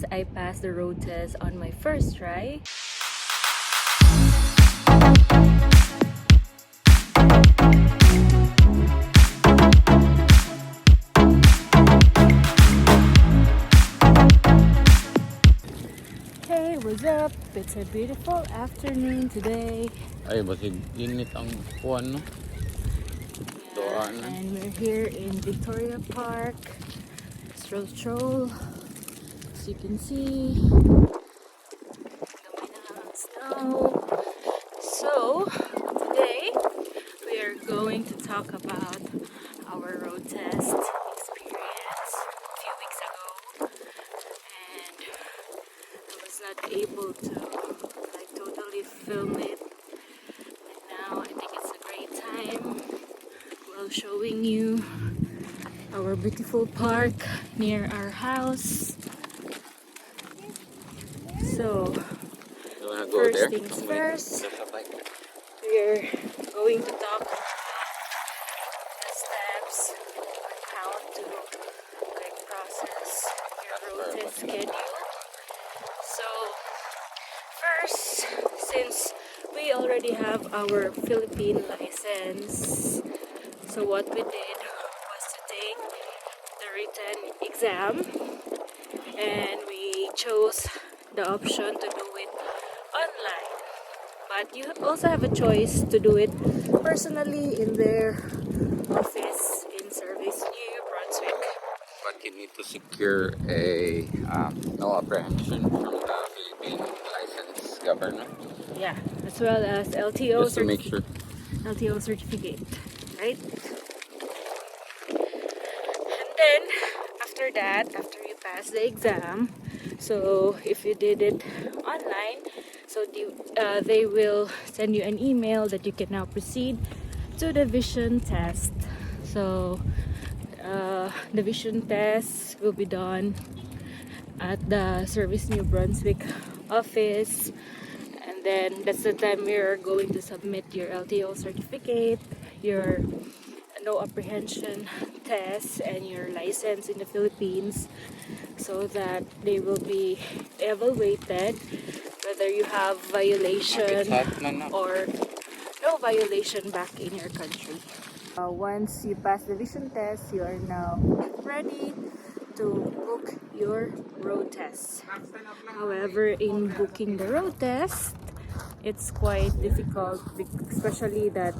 I passed the road test on my first try. Hey, what's up? It's a beautiful afternoon today. Ay, basig init ang kuwan, no? Doan. And we're here in Victoria Park. Stroll. As you can see, dami na lang ang snow. So, today we are going to talk about our road test experience a few weeks ago. And I was not able to totally film it. And now I think it's a great time while showing you our beautiful park near our house. So, You wanna go first there? things first, we're going to talk about the steps on how to process your road test schedule. So, first, since we already have our Philippine license, so what we did was to take the written exam, and we chose the option to do it online. But you also have a choice to do it personally in their office in Service, New Brunswick. But you need to secure a no apprehension from the Philippine license government. Yeah, as well as LTO Just to make sure. LTO certificate, right? And then after that, after you pass the exam, so if you did it online, so they will send you an email that you can now proceed to the vision test. So the vision test will be done at the Service New Brunswick office, and then that's the time you're going to submit your LTO certificate, your no apprehension test, and your license in the Philippines, so that they will be evaluated whether you have violation or no violation back in your country. Once you pass the vision test, you are now ready to book your road test. However, in booking the road test, it's quite difficult, especially that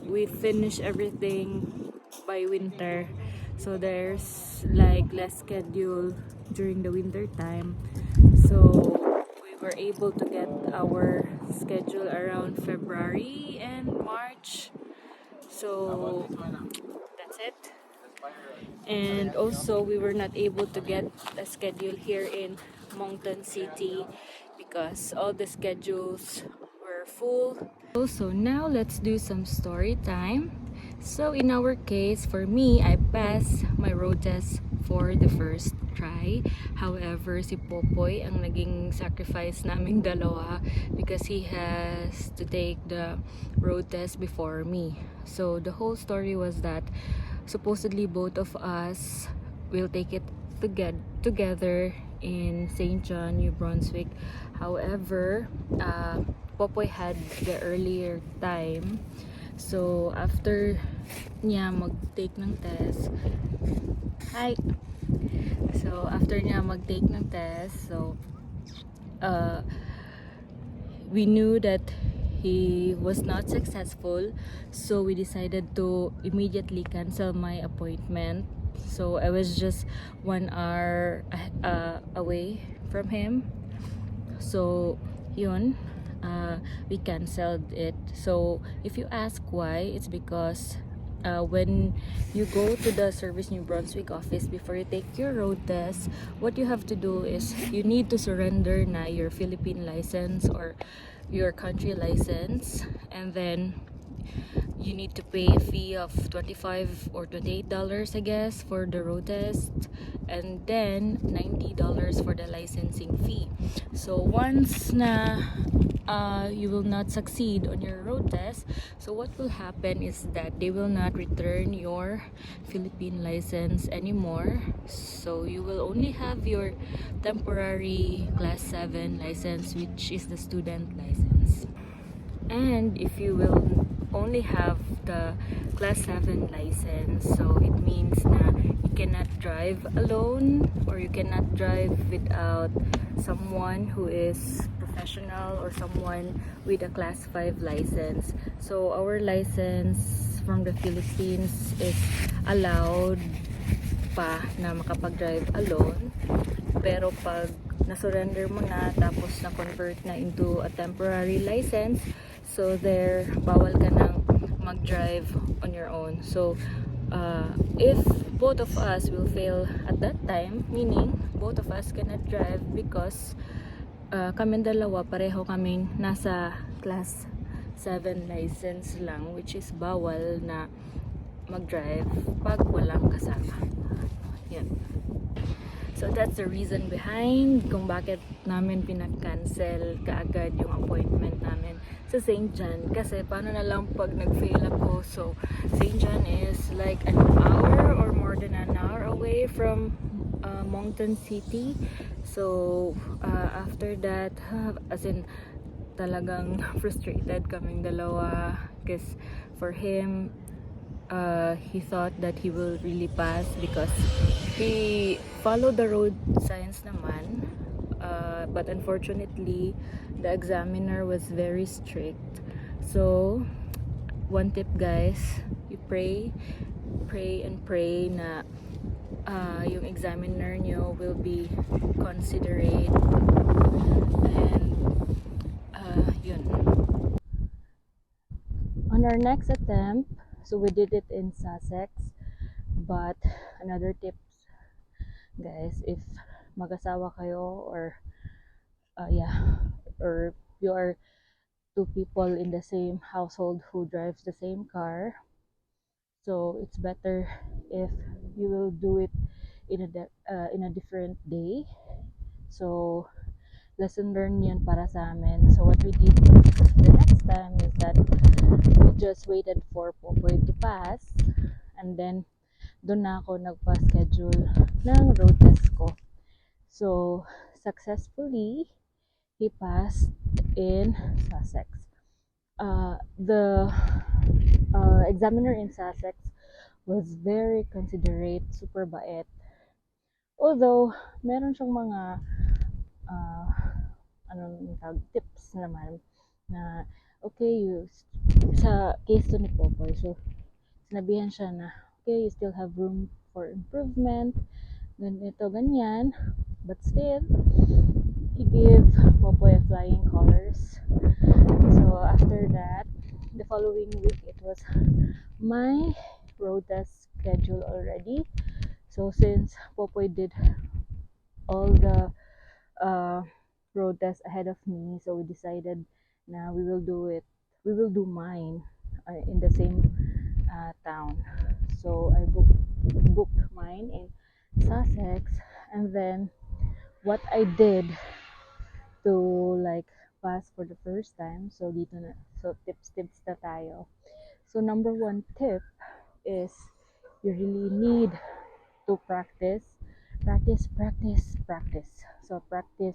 we finish everything by winter, so there's like less schedule during the winter time. So we were able to get our schedule around February and March. So that's it. And also we were not able to get a schedule here in Moncton City because all the schedules were full. So now let's do some story time. So in our case, for me, I passed my road test for the first try. However, si Popoy ang naging sacrifice naming dalawa because he has to take the road test before me. So the whole story was that supposedly both of us will take it together in St. John, New Brunswick. However, Popoy had the earlier time. So after niya mag-take ng test, so we knew that he was not successful, so we decided to immediately cancel my appointment. So I was just 1 hour away from him. So yun, we canceled it. So if you ask why, it's because when you go to the Service New Brunswick office before you take your road test, what you have to do is you need to surrender na your Philippine license or your country license, and then you need to pay a fee of $25 or $28, I guess, for the road test, and then $90 for the licensing fee. So once na you will not succeed on your road test, so what will happen is that they will not return your Philippine license anymore. So you will only have your temporary class 7 license, which is the student license. And if you will only have the class 7 license, so it means na you cannot drive alone, or you cannot drive without someone who is professional or someone with a class 5 license. So our license from the Philippines is allowed pa na makapag-drive alone, pero pag na-surrender mo na tapos na-convert na into a temporary license, so there bawal ka nang mag-drive on your own. So if both of us will fail at that time, meaning both of us cannot drive because kaming dalawa pareho kaming nasa class 7 license lang, which is bawal na mag-drive pag walang kasama. Yan. So that's the reason behind kung bakit namin pinag-cancel kaagad yung appointment namin sa St. John. Kasi paano na lang pag nag-fail ako. So St. John is like an hour or more than an hour away from Moncton City. So after that, as in talagang frustrated kaming dalawa because for him, he thought that he will really pass because he followed the road signs naman, but unfortunately the examiner was very strict. So one tip guys, you pray and pray na yung examiner nyo will be considerate, and yun. On our next attempt, so we did it in Sussex, but another tips guys, if mag-asawa kayo, or or you are two people in the same household who drives the same car, so it's better if you will do it in a different day. So lesson learned yan para sa amin. So what we did the next time is that we just waited for Popoy to pass, and then doon na ako nagpa-schedule ng road test ko. So successfully he passed in Sussex. The examiner in Sussex was very considerate, super bait. Although meron siyang mga uh, tips naman na okay, sa case to ni Popoy, so sinabihan siya na okay, you still have room for improvement, ganito ganyan, but still he gave Popoy a flying colors. So after that, the following week, it was my road test schedule already. So since Popoy did all the road tests ahead of me, so we decided na we will do mine in the same town. So I booked mine in Sussex, and then what I did to like pass for the first time. So dito na, so tips na tayo. So number one tip is you really need to practice. So practice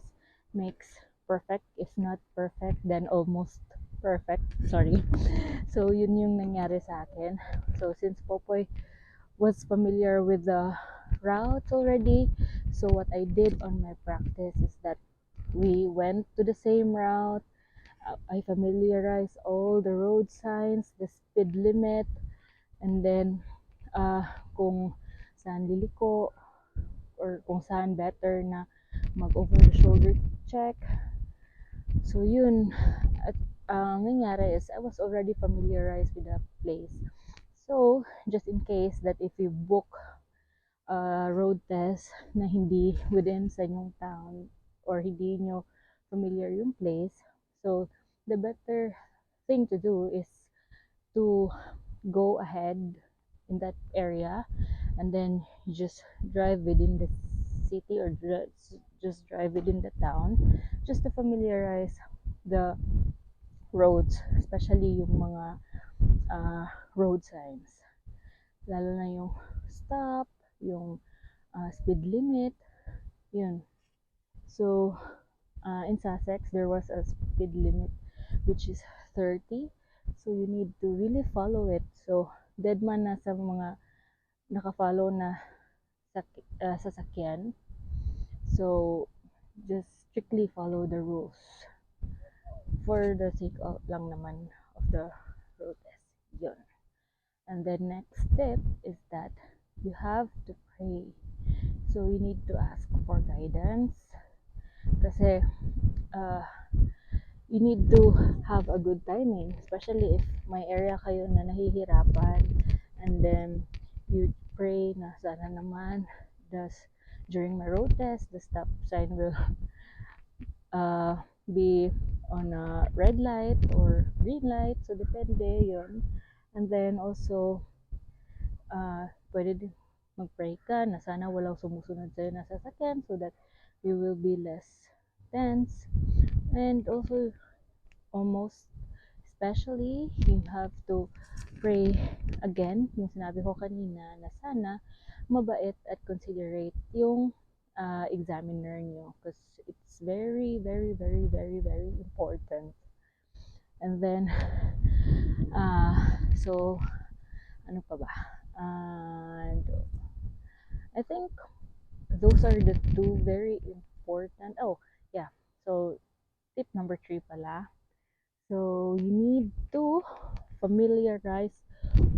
makes perfect. If not perfect, then almost perfect. Sorry. So yun yung nangyari sa akin. So since Popoy was familiar with the routes already, so what I did on my practice is that we went to the same route. I familiarized all the road signs, the speed limit, and then kung saan liliko, or kung saan better na mag over the shoulder check. So yun, at nangyari is I was already familiarized with the place. So just in case that if you book road test na hindi within sa inyong town, or hindi nyo familiar yung place, so the better thing to do is to go ahead in that area, and then you just drive within the city, or just drive within the town, just to familiarize the roads, especially yung mga road signs, lalo na yung stop, yung speed limit, yun. So in Sussex there was a speed limit which is 30, so you need to really follow it. So dead man na sa mga nakafollow na sasakyan, so just strictly follow the rules for the sake of lang naman of the road test, yun. And the next step is that you have to pray. So you need to ask for guidance kasi you need to have a good timing, especially if may area kayo na nahihirapan, and then you pray na sana naman during my road test the stop sign will be on a red light or green light, so depende yun. And then also pwede din mag-pray ka na sana walang sumusunod sa'yo na sasakyan so that you will be less tense. And also almost especially you have to pray again yung sinabi ko kanina na sana mabait at considerate yung examiner nyo, because it's very very very very very important. And then so ano pa ba, and I think those are the two very important. Oh yeah, so tip number 3 pala. So you need to familiarize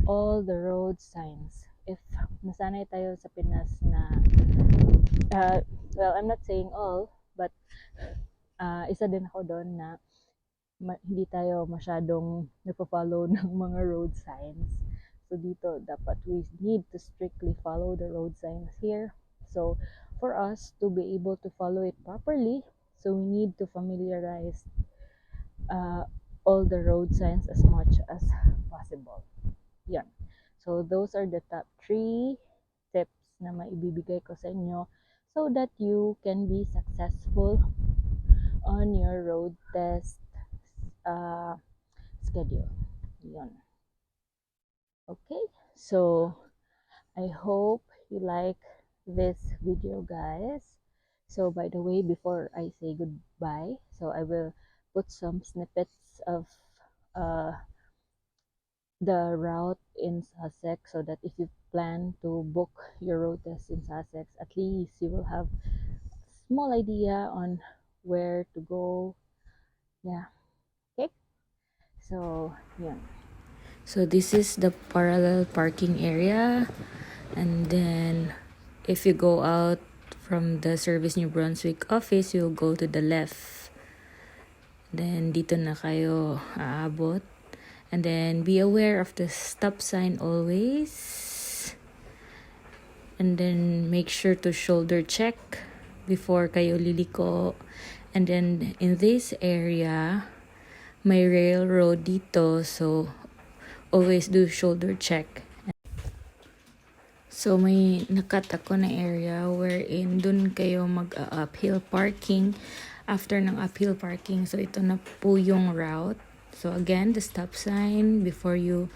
all the road signs. If nasanay tayo sa Pinas na well, I'm not saying all, but isa din ako doon na hindi tayo masyadong nagpo-follow ng mga road signs. So dito dapat we need to strictly follow the road signs here. So for us to be able to follow it properly, so we need to familiarize all the road signs as much as possible. Yan. So those are the top 3 tips na maibibigay ko sa inyo so that you can be successful on your road test schedule. Yan. Okay, so I hope you like this video, guys. So by the way, before I say goodbye, so I will put some snippets of the route in Sussex so that if you plan to book your road test in Sussex, at least you will have a small idea on where to go. Yeah. Okay. So yeah. So this is the parallel parking area, and then if you go out from the Service New Brunswick office, you'll go to the left. Then dito na kayo aabot. And then be aware of the stop sign always. And then make sure to shoulder check before kayo liliko. And then in this area, may railroad dito, so always do shoulder check. So may nakat ako na area wherein dun kayo mag-uphill parking. After ng uphill parking, so ito na po yung route. So again, the stop sign, before you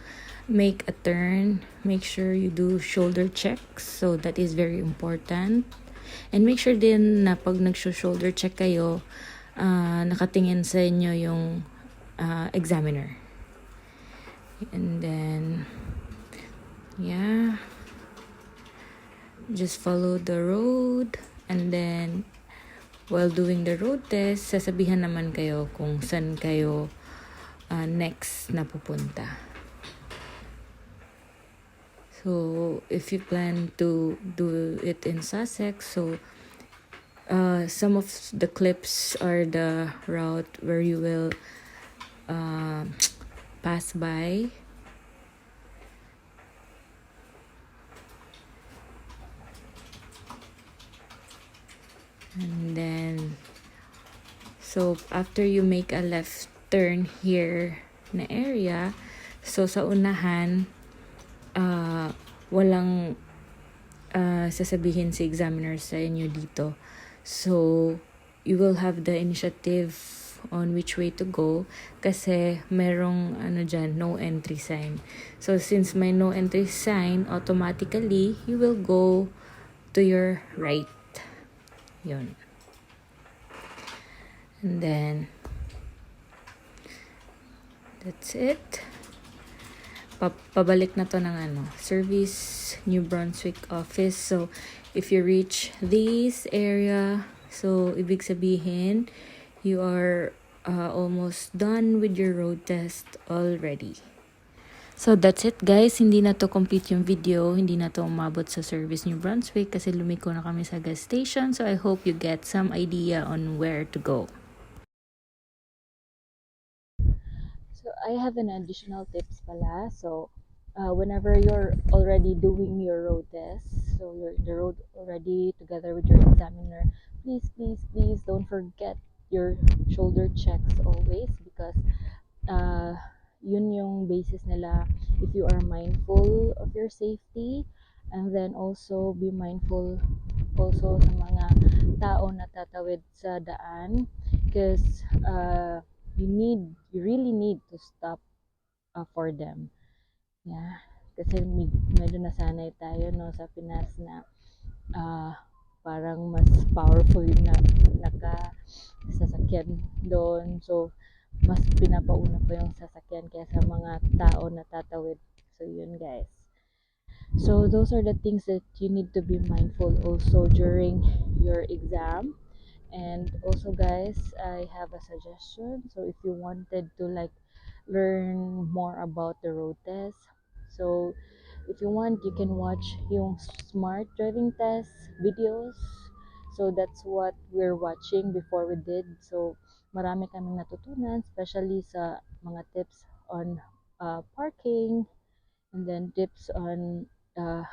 make a turn, make sure you do shoulder checks. So that is very important. And make sure din na pag nag-shoulder check kayo, nakatingin sa inyo yung examiner. And then, yeah, just follow the road. And then, while doing the road test, sasabihan naman kayo kung saan kayo next na pupunta. So if you plan to do it in Sussex, so some of the clips are the route where you will pass by. And then, so after you make a left turn here na area, so sa unahan, walang sasabihin si examiner sa inyo dito. So, you will have the initiative on which way to go kasi merong ano dyan, no entry sign. So since may no entry sign, automatically you will go to your right. Yun. And then that's it. Pabalik na to ng service New Brunswick office. So if you reach this area, so ibig sabihin you are almost done with your road test already. So that's it guys, hindi na to complete yung video, hindi na to umabot sa service New Brunswick kasi lumiko na kami sa gas station. So I hope you get some idea on where to go. So I have an additional tips pala. So whenever you're already doing your road test, so you're the road already together with your examiner, please don't forget your shoulder checks always because yun yung basis nila if you are mindful of your safety, and then also be mindful also sa mga tao na tatawid sa daan because you really need to stop for them. Yeah, kasi medyo nasanay tayo no sa Pinas na parang mas powerful yung sasakyan doon. So mas pinapauna pa yung sasakyan kaysa mga tao na tatawid. So yun guys. So those are the things that you need to be mindful also during your exam. And also guys, I have a suggestion. So if you wanted to like learn more about the road test, so if you want, you can watch yung smart driving test videos. So that's what we're watching before we did. So marami kaming natutunan, especially sa mga tips on parking, and then tips on uh,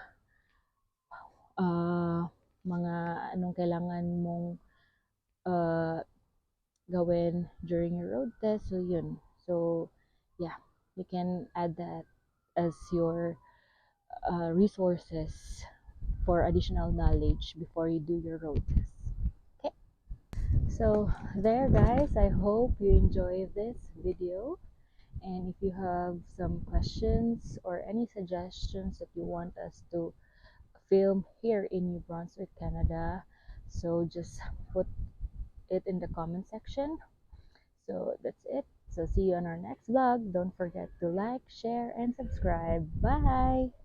mga anong kailangan mong uh, gawin during your road test. So yun. So yeah, you can add that as your resources for additional knowledge before you do your road test. Okay. So there guys, I hope you enjoy this video. And if you have some questions or any suggestions that you want us to film here in New Brunswick, Canada, so just put it in the comment section. So that's it. So see you on our next vlog. Don't forget to like, share, and subscribe. Bye!